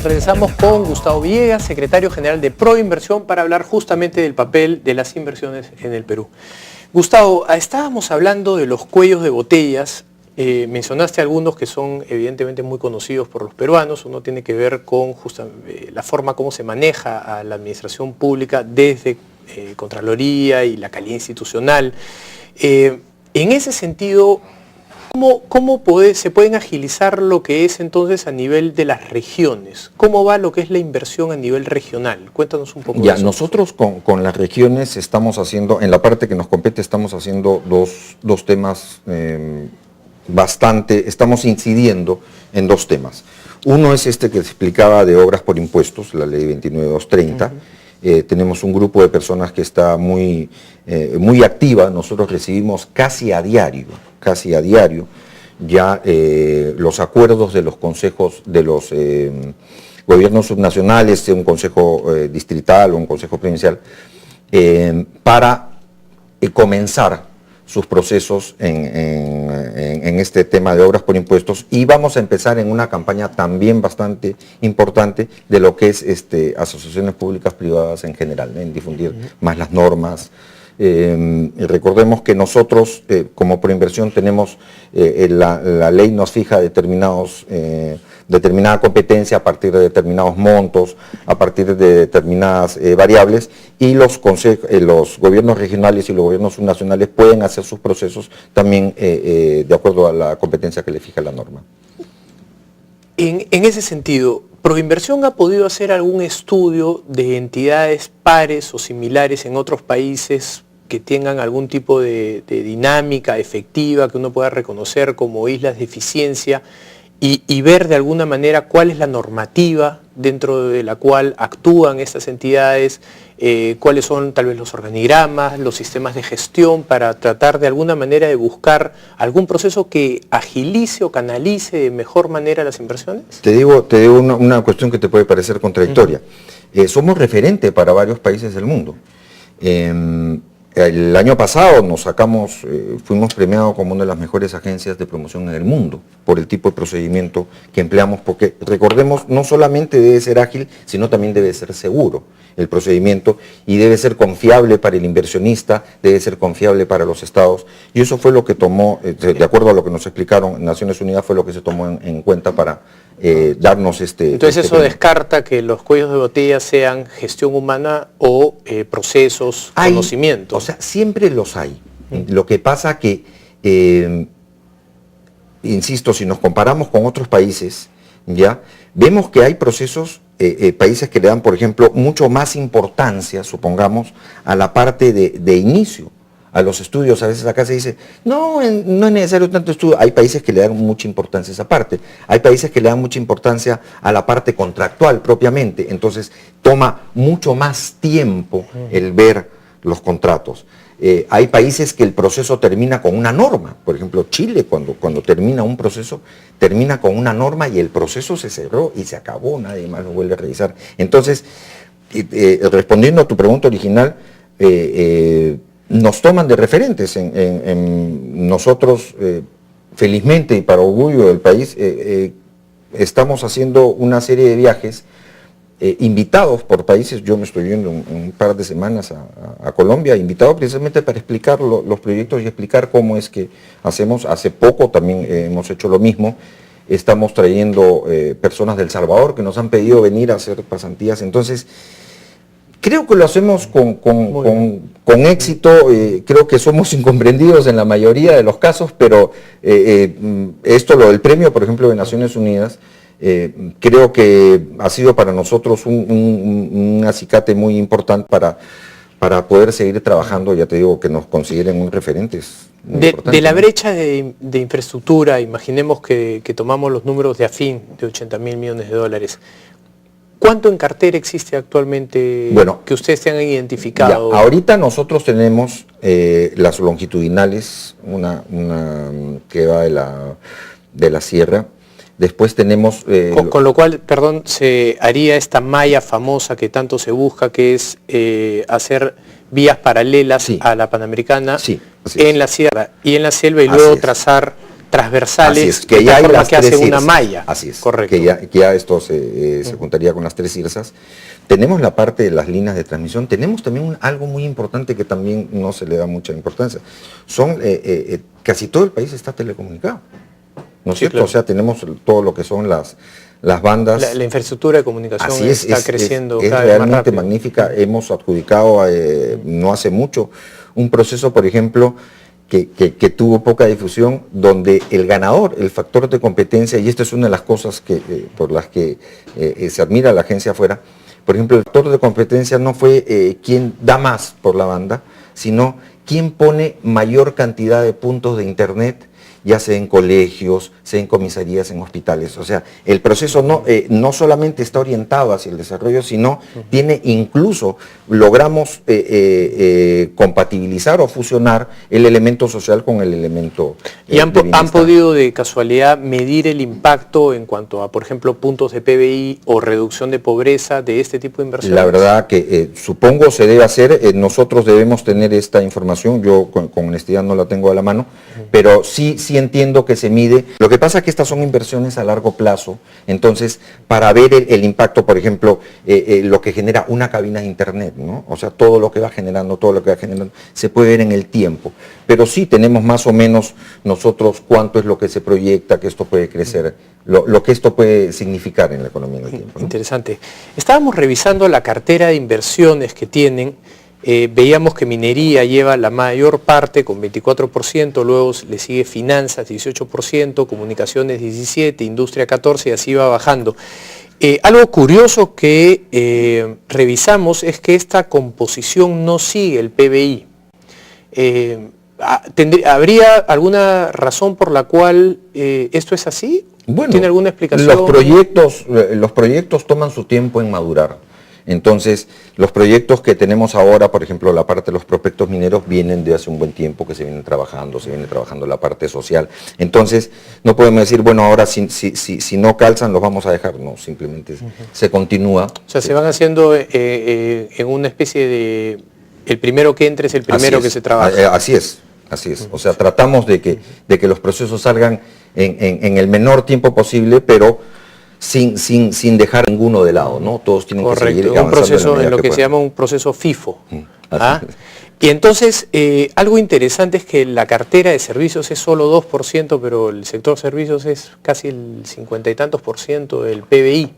Regresamos con Gustavo Villegas, secretario general de Proinversión, para hablar justamente del papel de las inversiones en el Perú. Gustavo, estábamos hablando de los cuellos de botellas. Mencionaste algunos que son evidentemente muy conocidos por los peruanos. Uno tiene que ver con la forma como se maneja a la administración pública desde Contraloría y la calidad institucional. En ese sentido, ¿cómo se pueden agilizar lo que es entonces a nivel de las regiones? ¿Cómo va lo que es la inversión a nivel regional? Cuéntanos un poco de eso. Nosotros con las regiones estamos haciendo, en la parte que nos compete, estamos haciendo dos temas estamos incidiendo en dos temas. Uno es este que explicaba de obras por impuestos, la ley 29230. Tenemos un grupo de personas que está muy activa. Nosotros recibimos casi a diario ya los acuerdos de los consejos de los gobiernos subnacionales, un consejo distrital o un consejo provincial, para comenzar sus procesos en este tema de obras por impuestos, y vamos a empezar en una campaña también bastante importante de lo que es asociaciones públicas privadas en general, en difundir más las normas. Recordemos que nosotros como Proinversión tenemos, la ley nos fija determinada competencia a partir de determinados montos, a partir de determinadas variables, y los gobiernos regionales y los gobiernos subnacionales pueden hacer sus procesos también de acuerdo a la competencia que le fija la norma. En ese sentido, Proinversión ha podido hacer algún estudio de entidades pares o similares en otros países que tengan algún tipo de dinámica efectiva que uno pueda reconocer como islas de eficiencia y ver de alguna manera cuál es la normativa dentro de la cual actúan estas entidades, cuáles son tal vez los organigramas, los sistemas de gestión, para tratar de alguna manera de buscar algún proceso que agilice o canalice de mejor manera las inversiones? Te digo una cuestión que te puede parecer contradictoria. Somos referente para varios países del mundo. El año pasado fuimos premiados como una de las mejores agencias de promoción en el mundo por el tipo de procedimiento que empleamos, porque recordemos, no solamente debe ser ágil, sino también debe ser seguro el procedimiento, y debe ser confiable para el inversionista, debe ser confiable para los estados, y eso fue lo que tomó, de acuerdo a lo que nos explicaron Naciones Unidas, fue lo que se tomó en cuenta para darnos Entonces eso descarta que los cuellos de botella sean gestión humana o procesos, conocimientos. O sea, siempre los hay. Lo que pasa que, insisto, si nos comparamos con otros países, ya vemos que hay procesos, países que le dan, por ejemplo, mucho más importancia, supongamos, a la parte de inicio, a los estudios. A veces acá se dice, no es necesario tanto estudio. Hay países que le dan mucha importancia a esa parte. Hay países que le dan mucha importancia a la parte contractual propiamente. Entonces toma mucho más tiempo el ver los contratos. Hay países que el proceso termina con una norma. Por ejemplo, Chile, cuando termina un proceso, termina con una norma y el proceso se cerró y se acabó, nadie más lo vuelve a revisar. Entonces, respondiendo a tu pregunta original, nos toman de referentes. Nosotros, felizmente y para orgullo del país, estamos haciendo una serie de viajes invitados por países. Yo me estoy yendo un par de semanas a Colombia, invitado precisamente para explicar los proyectos y explicar cómo es que hacemos. Hace poco también hemos hecho lo mismo. Estamos trayendo personas de El Salvador que nos han pedido venir a hacer pasantías. Entonces, creo que lo hacemos con éxito. Creo que somos incomprendidos en la mayoría de los casos, pero el premio, por ejemplo, de Naciones Unidas, creo que ha sido para nosotros un acicate muy importante para poder seguir trabajando. Ya te digo, que nos consideren un referente. De la brecha de infraestructura, imaginemos que tomamos los números de AFIN de 80.000 millones de dólares. ¿Cuánto en cartera existe actualmente que ustedes tengan identificado? Ahorita nosotros tenemos las longitudinales, una que va de la sierra. Después tenemos... con lo cual, perdón, se haría esta malla famosa que tanto se busca, que es hacer vías paralelas a la Panamericana en la sierra y en la selva, y luego trazar transversales, así es, que ya hay las que tres hacen una IRSAS. malla. Así es, correcto. que ya esto se juntaría con las 3 IRSAS. Tenemos la parte de las líneas de transmisión, tenemos también algo muy importante que también no se le da mucha importancia. Casi todo el país está telecomunicado, ¿no es Sí, cierto? claro. O sea, tenemos todo lo que son las bandas. La infraestructura de comunicación Así está creciendo es cada vez más realmente rápido. magnífica. Hemos adjudicado no hace mucho un proceso, por ejemplo, que tuvo poca difusión, donde el ganador, el factor de competencia, y esta es una de las cosas por las que se admira a la agencia afuera, por ejemplo, el factor de competencia no fue quién da más por la banda, sino quién pone mayor cantidad de puntos de internet, ya sea en colegios, sea en comisarías, en hospitales. O sea, el proceso no solamente está orientado hacia el desarrollo, sino tiene incluso, logramos compatibilizar o fusionar el elemento social con el elemento ¿Y han podido de casualidad medir el impacto en cuanto a, por ejemplo, puntos de PBI o reducción de pobreza de este tipo de inversiones? La verdad que supongo se debe hacer, nosotros debemos tener esta información, yo con honestidad no la tengo a la mano, pero sí entiendo que se mide. Lo que pasa es que estas son inversiones a largo plazo, entonces para ver el impacto, por ejemplo, lo que genera una cabina de internet, ¿no? O sea, todo lo que va generando, se puede ver en el tiempo. Pero sí tenemos más o menos nosotros cuánto es lo que se proyecta, que esto puede crecer, lo que esto puede significar en la economía en el tiempo, ¿no? Interesante. Estábamos revisando la cartera de inversiones que tienen. Veíamos que minería lleva la mayor parte con 24%, luego le sigue finanzas 18%, comunicaciones 17%, industria 14% y así va bajando. Algo curioso que revisamos es que esta composición no sigue el PBI. ¿Habría alguna razón por la cual esto es así? Bueno, ¿Tiene alguna explicación? Los proyectos toman su tiempo en madurar. Entonces, los proyectos que tenemos ahora, por ejemplo, la parte de los prospectos mineros, vienen de hace un buen tiempo que se viene trabajando la parte social. Entonces, no podemos decir, bueno, ahora si no calzan los vamos a dejar. No, simplemente se continúa. O sea, se van haciendo en una especie de... El primero que entre es el primero que se trabaja. Así es. O sea, tratamos de que los procesos salgan en el menor tiempo posible, pero sin dejar ninguno de lado, ¿no? Todos tienen que seguir avanzando. Un proceso en lo que se llama un proceso FIFO. Y entonces, algo interesante es que la cartera de servicios es solo 2%, pero el sector servicios es casi el 50 y tantos % del PBI.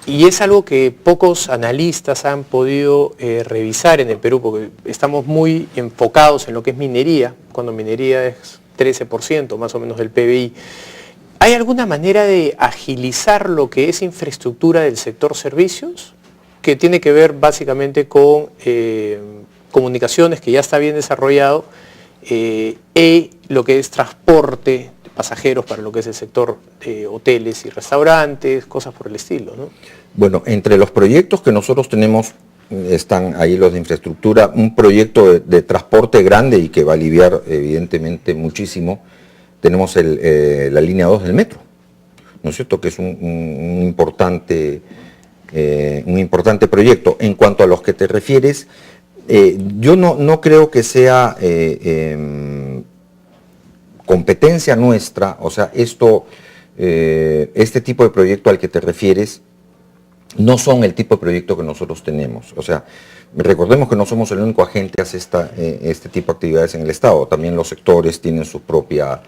Y es algo que pocos analistas han podido revisar en el Perú, porque estamos muy enfocados en lo que es minería, cuando minería es 13% más o menos del PBI. ¿Hay alguna manera de agilizar lo que es infraestructura del sector servicios? Que tiene que ver básicamente con comunicaciones, que ya está bien desarrollado, y lo que es transporte de pasajeros para lo que es el sector de hoteles y restaurantes, cosas por el estilo, ¿no? Bueno, entre los proyectos que nosotros tenemos están ahí los de infraestructura, un proyecto de transporte grande y que va a aliviar evidentemente muchísimo. Tenemos la línea 2 del metro, ¿no es cierto? Que es un importante proyecto. En cuanto a los que te refieres, yo no creo que sea competencia nuestra, o sea, este tipo de proyecto al que te refieres no son el tipo de proyecto que nosotros tenemos. O sea, recordemos que no somos el único agente que hace este tipo de actividades en el Estado. También los sectores tienen sus propios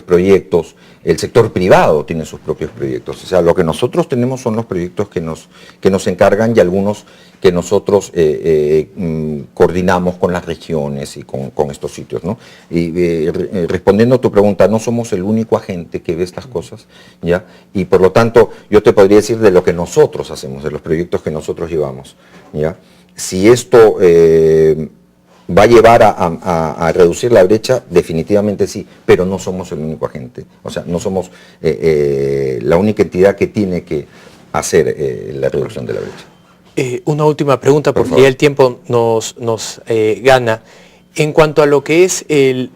proyectos, el sector privado tiene sus propios proyectos. O sea, lo que nosotros tenemos son los proyectos que nos encargan y algunos que nosotros coordinamos con las regiones y con estos sitios, ¿no? Y respondiendo a tu pregunta, no somos el único agente que ve estas cosas, ¿ya? Y por lo tanto, yo te podría decir de lo que nosotros hacemos, de los proyectos que nosotros llevamos, ¿ya? Si esto va a llevar a reducir la brecha, definitivamente sí, pero no somos el único agente. O sea, no somos la única entidad que tiene que hacer la reducción de la brecha. Una última pregunta, porque ya el tiempo nos gana. En cuanto a lo que es el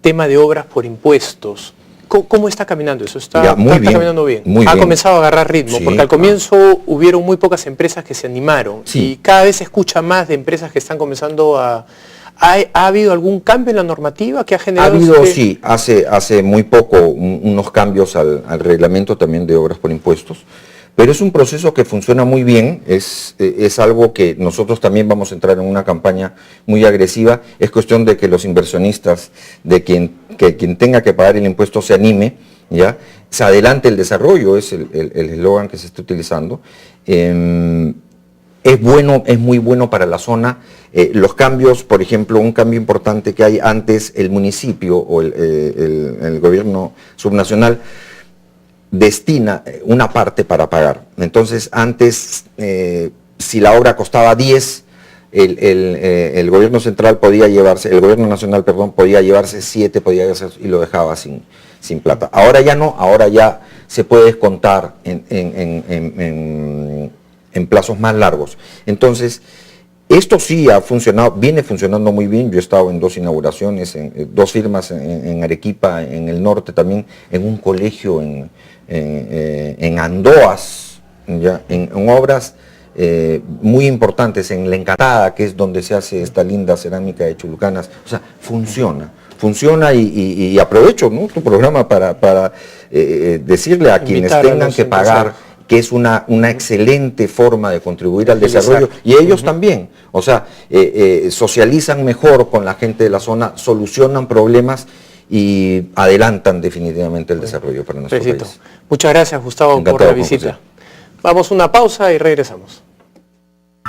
tema de obras por impuestos, ¿cómo está caminando eso? ¿Está caminando bien? Ha comenzado a agarrar ritmo, sí, porque al comienzo hubieron muy pocas empresas que se animaron, sí, y cada vez se escucha más de empresas que están comenzando a ¿Ha habido algún cambio en la normativa que ha Ha generado? habido, sí, hace muy poco unos cambios al reglamento también de obras por impuestos, pero es un proceso que funciona muy bien, es algo que nosotros también vamos a entrar en una campaña muy agresiva. Es cuestión de que los inversionistas, de quien tenga que pagar el impuesto se anime, ¿ya? Se adelante el desarrollo, es el eslogan que se está utilizando. Es bueno, es muy bueno para la zona. Los cambios, por ejemplo, un cambio importante que hay antes, el municipio o el gobierno subnacional destina una parte para pagar. Entonces, antes, si la obra costaba 10, el gobierno central podía llevarse, el gobierno nacional, perdón, podía llevarse 7, y lo dejaba sin plata. Ahora ya no, ahora ya se puede descontar en plazos más largos. Entonces, esto sí ha funcionado, viene funcionando muy bien. Yo he estado en 2 inauguraciones, en 2 firmas en Arequipa, en el norte también, en un colegio en Andoas, ¿ya? En obras muy importantes, en La Encantada, que es donde se hace esta linda cerámica de Chulucanas. O sea, funciona y aprovecho, ¿no?, tu programa para decirle a quienes tengan que pagar, que es una excelente forma de contribuir al desarrollo, y ellos también, o sea, socializan mejor con la gente de la zona, solucionan problemas y adelantan definitivamente el desarrollo para nuestro país. Muchas gracias, Gustavo, por la visita. Vamos a una pausa y regresamos.